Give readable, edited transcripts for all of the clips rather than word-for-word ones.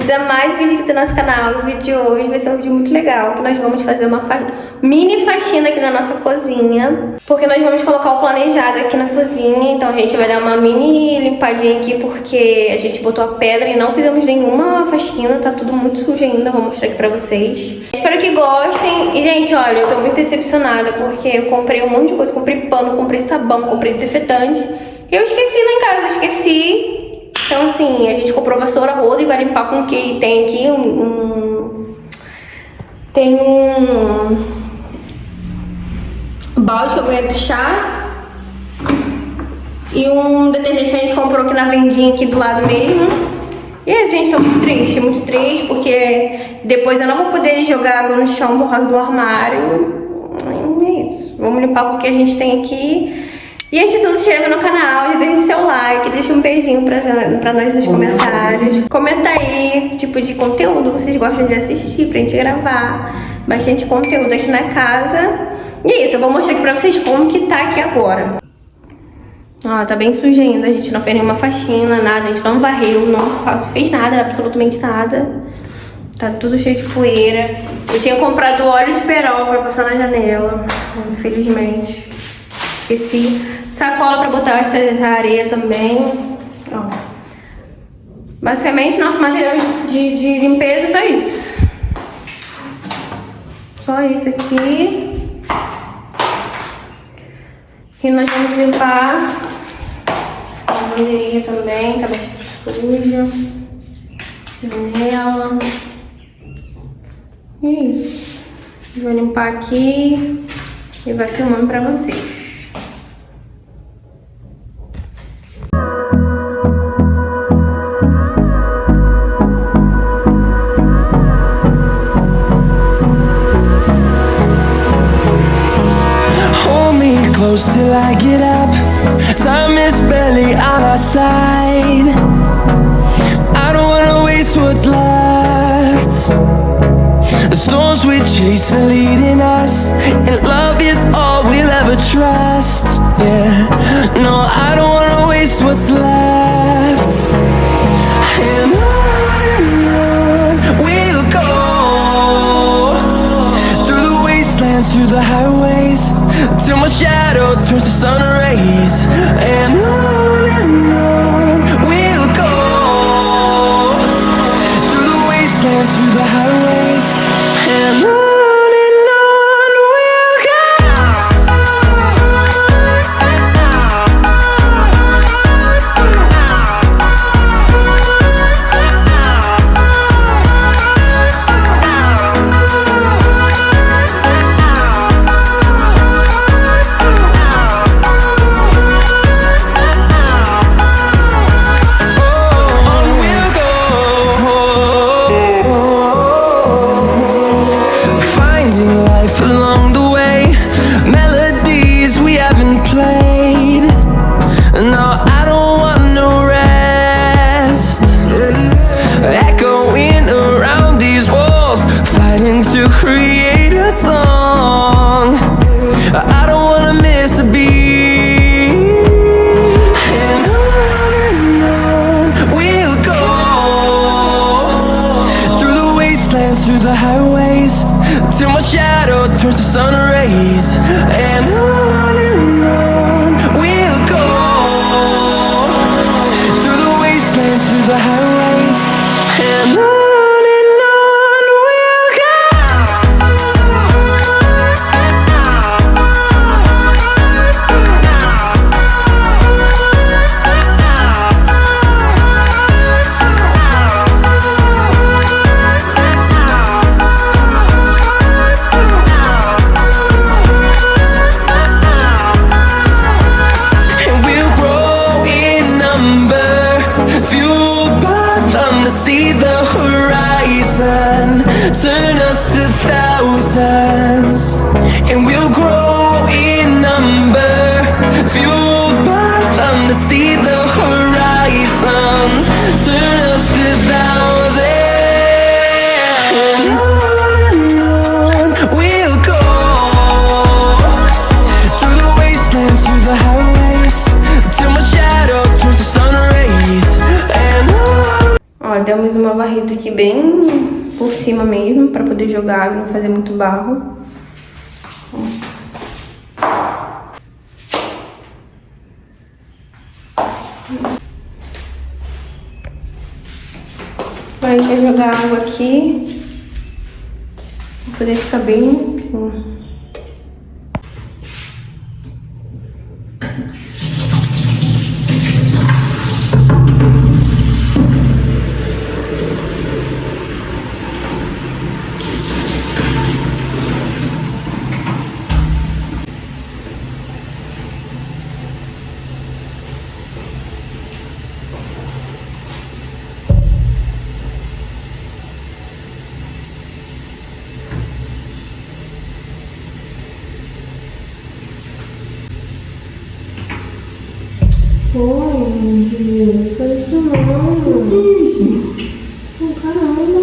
bem-vindos a mais um vídeo aqui do nosso canal. O vídeo de hoje vai ser um vídeo muito legal, que nós vamos fazer uma mini faxina aqui na nossa cozinha, porque nós vamos colocar o planejado aqui na cozinha. Então a gente vai dar uma mini limpadinha aqui, porque a gente botou a pedra e não fizemos nenhuma faxina, tá tudo muito sujo ainda. Vou mostrar aqui pra vocês. Espero que gostem. E gente, olha, eu tô muito decepcionada, porque eu comprei um monte de coisa, comprei pano, comprei sabão, comprei desinfetante. Eu esqueci lá em casa, esqueci. Então assim, a gente comprou vassoura, roda e vai limpar com o que tem aqui tem um balde que eu ganhei do chá e um detergente que a gente comprou aqui na vendinha aqui do lado mesmo. E a gente tá muito triste, porque depois eu não vou poder jogar água no chão por causa do armário. É isso, vamos limpar com o que a gente tem aqui. E antes de tudo, se inscreva no canal, já deixa seu like, deixa um beijinho pra nós nos comentários. Comenta aí que tipo de conteúdo vocês gostam de assistir pra gente gravar. Bastante conteúdo aqui na casa. E é isso, eu vou mostrar aqui pra vocês como que tá aqui agora. Ó, tá bem sujo ainda, a gente não fez nenhuma faxina, nada, a gente não varreu, não fez nada, absolutamente nada. Tá tudo cheio de poeira. Eu tinha comprado óleo de perol pra passar na janela, infelizmente. Esqueci. Sacola pra botar essa areia também. Ó. Basicamente, nosso material de limpeza é só isso. Só isso aqui. E nós vamos limpar a lavanderia também, tá bastante suja. Janela. E é isso. Vou limpar aqui e vai filmando pra vocês. Close till I get up. Time is barely on our side. I don't wanna waste what's left. The storms we chase are leading us, and love is all we'll ever trust. Yeah, no, I don't wanna waste what's left. And on we'll go, through the wastelands, through the highways, till my shadow turns to sun rays. And on we'll go, through the wastelands, through the highways. And on we'll go. Create a song. I don't wanna miss a beat. And on we'll go, through the wastelands, through the highways, till my shadow turns to sun rays. And on we'll go, through the wastelands, through the highways. And on. See the horizon, turn us to thousands, and we'll grow in number, fueled by them to see the horizon, turn us to thousands. And on we'll go, through the wastelands, through the highways, till my shadow turns to sun rays. And on. Ó, Ó, demos uma varrida aqui bem por cima mesmo, pra poder jogar água, não fazer muito barro. A gente vai jogar água aqui pra poder ficar bem limpinho. Menino, faz isso não. Caramba.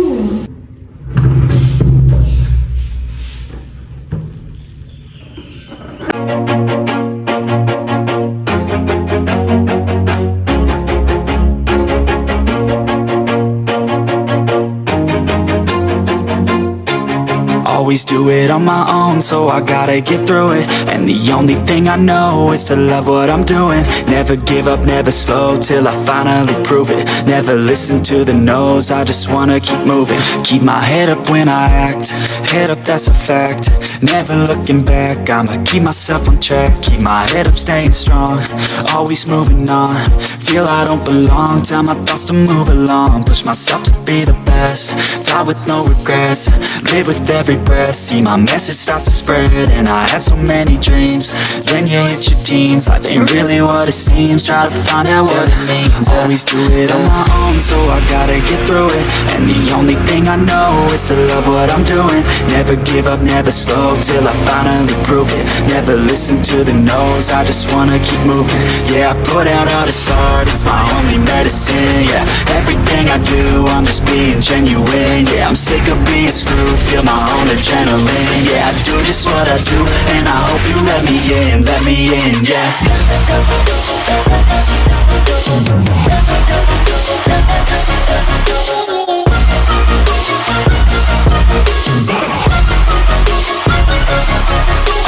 Always do it on my own, so I gotta get through it. And the only thing I know is to love what I'm doing. Never give up, never slow, till I finally prove it. Never listen to the no's, I just wanna keep moving. Keep my head up when I act, head up, that's a fact. Never looking back, I'ma keep myself on track. Keep my head up, staying strong, always moving on. Feel I don't belong, tell my thoughts to move along. Push myself to be the best, die with no regrets. Live with every breath, see my message start to spread. And I had so many dreams, then you hit your teens. Life ain't really what it seems, try to find out what it means. Always do it on my own, so I gotta get through it. And the only thing I know is to love what I'm doing. Never give up, never slow, till I finally prove it. Never listen to the no's, I just wanna keep moving. Yeah, I put out all this art, it's my only medicine. Yeah, everything I do, I'm just being genuine. Yeah, I'm sick of being screwed, feel my own adrenaline. Yeah, I do just what I do, and I hope you let me in, yeah.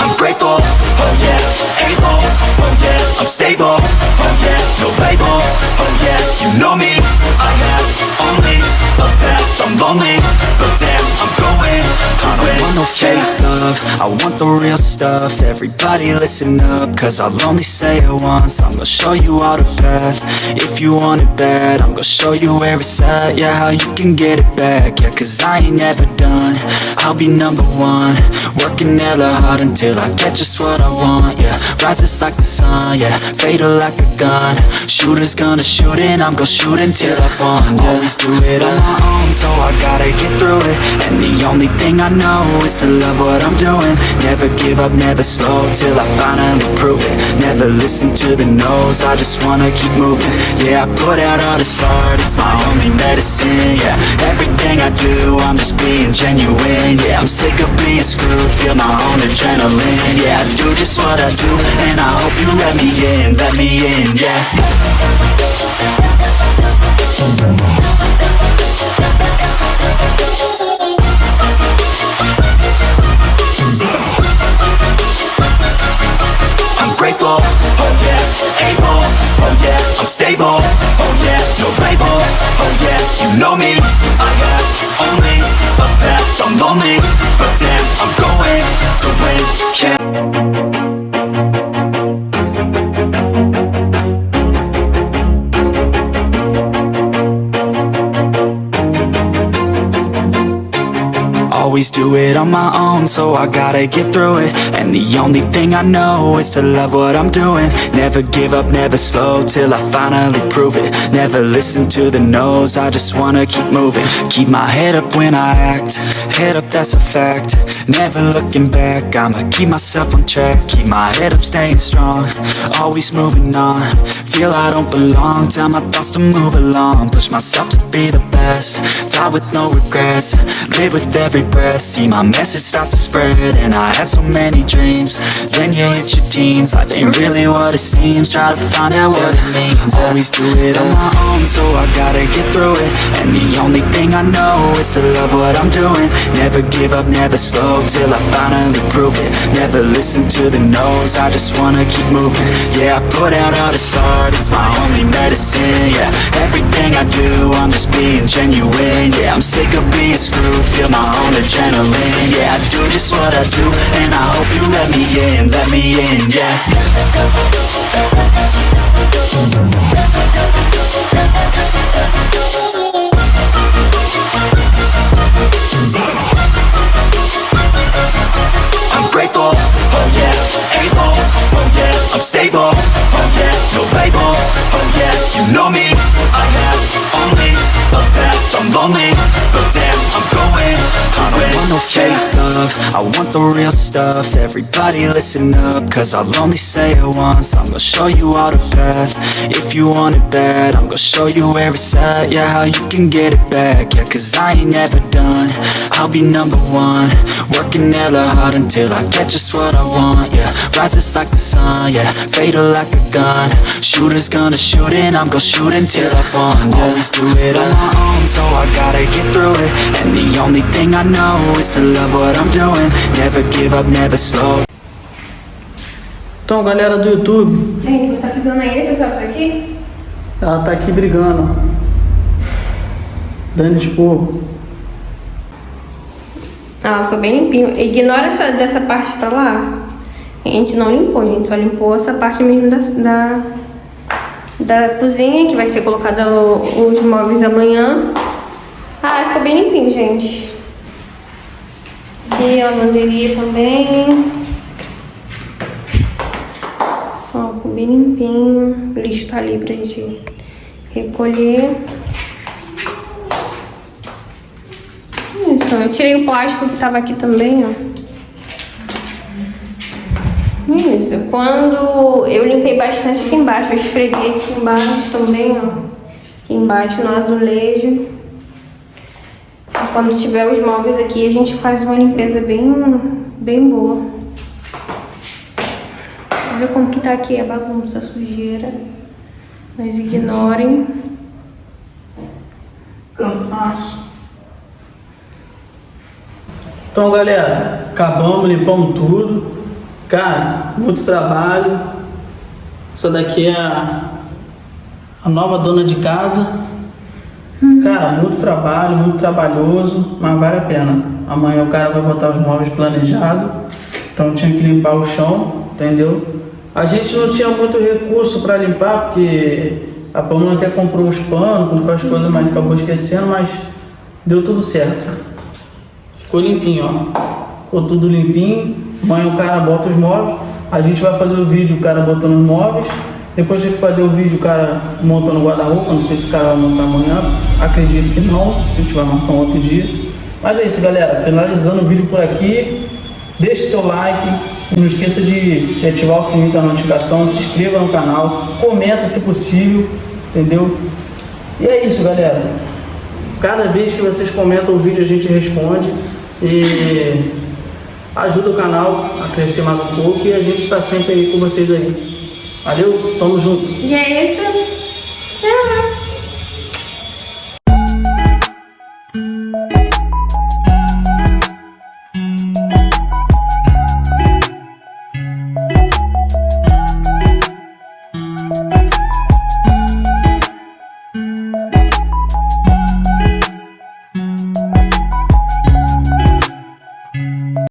I'm grateful, oh yeah, able, oh yeah, I'm stable, oh yeah, no label, oh yeah, you know me, I have only a path, I'm lonely, but damn, I'm going to win. I don't want no fake love, I want the real stuff. Everybody listen up, cause I'll only say it once. I'm gonna show you all the path, if you want it bad. I'm gonna show you where it's at, yeah, how you can get it back. Yeah, cause I ain't never done, I'll be number one. Working hella hard until I get just what I want, yeah. Rises like the sun, yeah, fatal like a gun. Shooter's gonna shoot and I'm gonna shoot until I won, yeah. Always do it on my own, so I gotta get through it. And the only thing I know is to love what I'm doing. Never give up, never slow, till I finally prove it. Never listen to the no's, I just wanna keep moving. Yeah, I put out all this art, it's my only medicine. Yeah, everything I do, I'm just being genuine. Yeah, I'm sick of being screwed, feel my own adrenaline. Yeah, I do just what I do, and I hope you let me in, yeah. I'm grateful, oh yeah, able, oh yeah, I'm stable, oh yeah, no label, oh yeah, you know me, I have only a path, I'm lonely, but damn, I'm going to win, yeah. Always do it on my own, so I gotta get through it. And the only thing I know is to love what I'm doing. Never give up, never slow, till I finally prove it. Never listen to the no's, I just wanna keep moving. Keep my head up when I act, head up, that's a fact. Never looking back, I'ma keep myself on track. Keep my head up, staying strong, always moving on. Feel I don't belong, tell my thoughts to move along. Push myself to be the best, die with no regrets. Live with every breath, see my message start to spread. And I had so many dreams, then you hit your teens. Life ain't really what it seems, try to find out what it means. Always do it on my own, so I gotta get through it. And And the only thing I know is to love what I'm doing. Never give up, never slow, till I finally prove it. Never listen to the no's, I just wanna keep moving. Yeah, I put out all this art, it's my only medicine. Yeah, everything I do, I'm just being genuine. Yeah, I'm sick of being screwed, feel my own adrenaline. Yeah, I do just what I do, and I hope you let me in, yeah. I'm grateful, oh yeah, able, oh yeah, I'm stable, oh yeah, no label, oh yeah, you know me, I have only a path, I'm lonely, but damn, I'm going to win. I don't want no fake love, I want the real stuff. Everybody listen up, cause I'll only say it once. I'm gonna show you all the path, if you want it bad. I'm gonna show you where it's at, yeah, how you can get it back. Yeah, cause I ain't never done, I'll be number one. Working hella hard until I get just what I want, yeah. Rises like the sun, yeah, fatal like a gun. Shooter's gonna shoot and I'm gonna shoot until I won, yeah. Always do it on my own, so I gotta get through it. And the only thing I know is to love what I'm doing. Never give up, never slow. Então, galera do YouTube, Gente, você tá pisando aí, pessoal, por aqui? ela tá aqui brigando, dando esporro. Ah, ficou bem limpinho. Ignora dessa parte pra lá. A gente não limpou, a gente só limpou essa parte mesmo da cozinha, que vai ser colocada os móveis amanhã. Ah, ficou bem limpinho, gente. Aqui a lavanderia também. Ó, ficou bem limpinho. O lixo tá ali pra gente recolher. Isso, eu tirei o plástico que tava aqui também, ó. Isso, quando eu limpei bastante aqui embaixo, eu esfreguei aqui embaixo também, ó. Aqui embaixo no azulejo. E quando tiver os móveis aqui, a gente faz uma limpeza bem boa. Olha como que tá aqui a bagunça, a sujeira. Mas ignorem. Cansaço. Então, galera, acabamos, limpamos tudo. Cara, muito trabalho. Essa daqui é a nova dona de casa. Cara, muito trabalho, muito trabalhoso, mas vale a pena. Amanhã o cara vai botar os móveis planejados, então tinha que limpar o chão, entendeu? A gente não tinha muito recurso para limpar, porque a Pamela até comprou os panos, comprou as coisas, mas acabou esquecendo, mas deu tudo certo. Ficou limpinho, ó. Ficou tudo limpinho. Amanhã o cara bota os móveis. A gente vai fazer o vídeo, o cara botando os móveis. Depois tem que fazer o vídeo, o cara montando o guarda-roupa. Não sei se o cara vai montar amanhã. Acredito que não. A gente vai marcar um outro dia. Mas é isso, galera. Finalizando o vídeo por aqui. Deixe seu like. Não esqueça de ativar o sininho da notificação. Se inscreva no canal. Comenta se possível. Entendeu? E é isso, galera. Cada vez que vocês comentam o vídeo, a gente responde. E ajuda o canal a crescer mais um pouco. E a gente está sempre aí com vocês aí. Valeu? Tamo junto. E é isso